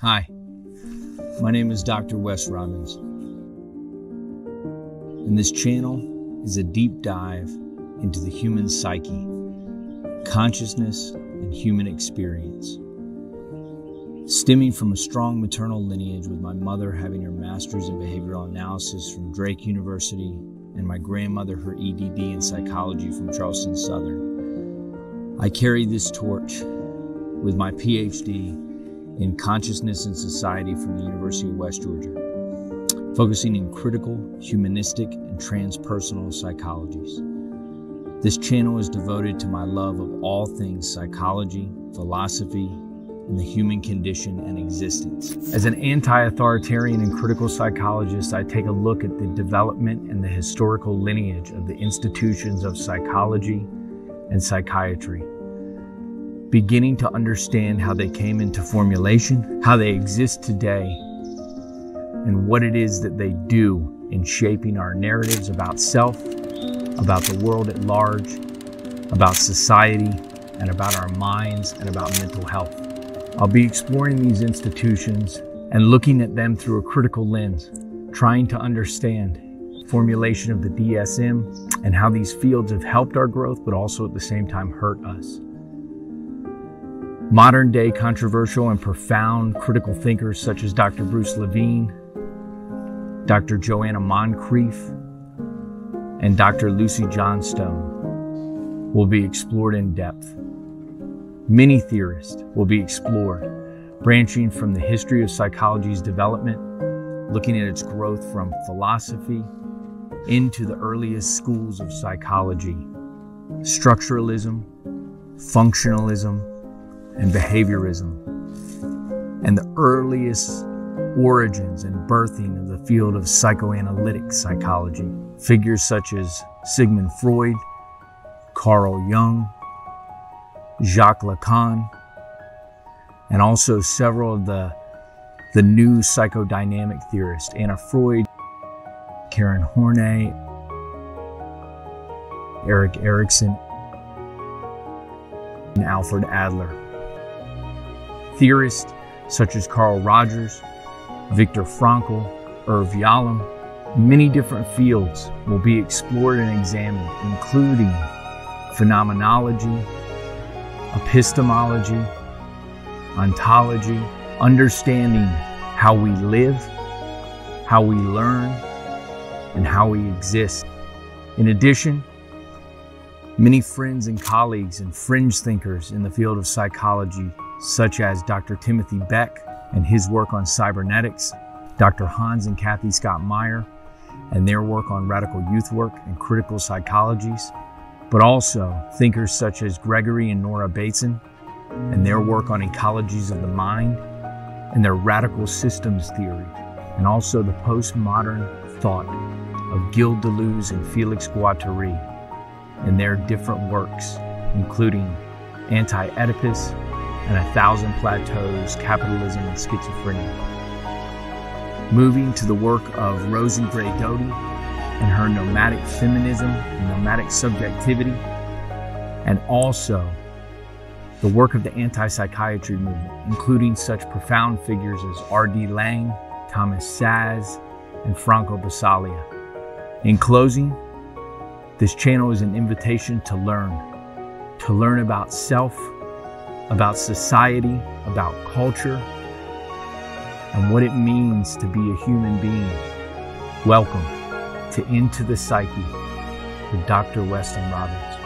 Hi, my name is Dr. Wes Robbins, and this channel is a deep dive into the human psyche, consciousness, and human experience. Stemming from a strong maternal lineage with my mother having her master's in behavioral analysis from Drake University and my grandmother her EDD in psychology from Charleston Southern, I carry this torch with my PhD in Consciousness and Society from the University of West Georgia, focusing in critical, humanistic, and transpersonal psychologies. This channel is devoted to my love of all things psychology, philosophy, and the human condition and existence. As an anti-authoritarian and critical psychologist, I take a look at the development and the historical lineage of the institutions of psychology and psychiatry, beginning to understand how they came into formulation, how they exist today, and what it is that they do in shaping our narratives about self, about the world at large, about society, and about our minds and about mental health. I'll be exploring these institutions and looking at them through a critical lens, trying to understand formulation of the DSM and how these fields have helped our growth, but also at the same time hurt us. Modern day controversial and profound critical thinkers such as Dr. Bruce Levine, Dr. Joanna Moncrief, and Dr. Lucy Johnstone will be explored in depth. Many theorists will be explored, branching from the history of psychology's development, looking at its growth from philosophy into the earliest schools of psychology, structuralism, functionalism, and behaviorism, and the earliest origins and birthing of the field of psychoanalytic psychology. Figures such as Sigmund Freud, Carl Jung, Jacques Lacan, and also several of the new psychodynamic theorists, Anna Freud, Karen Horney, Erik Erikson, and Alfred Adler. Theorists such as Carl Rogers, Viktor Frankl, Irv Yalom, many different fields will be explored and examined, including phenomenology, epistemology, ontology, understanding how we live, how we learn, and how we exist. In addition, many friends and colleagues and fringe thinkers in the field of psychology, such as Dr. Timothy Beck and his work on cybernetics, Dr. Hans and Kathy Scott Meyer and their work on radical youth work and critical psychologies, but also thinkers such as Gregory and Nora Bateson and their work on ecologies of the mind and their radical systems theory, and also the postmodern thought of Gilles Deleuze and Felix Guattari and their different works, including Anti-Oedipus and 1,000 Plateaus, Capitalism and Schizophrenia. Moving to the work of Rosie Gray Doty and her nomadic feminism and nomadic subjectivity, and also the work of the anti-psychiatry movement, including such profound figures as R.D. Laing, Thomas Szasz, and Franco Basaglia. In closing, this channel is an invitation to learn about self, about society, about culture, and what it means to be a human being. Welcome to Into the Psyche with Dr. Weston Robbins.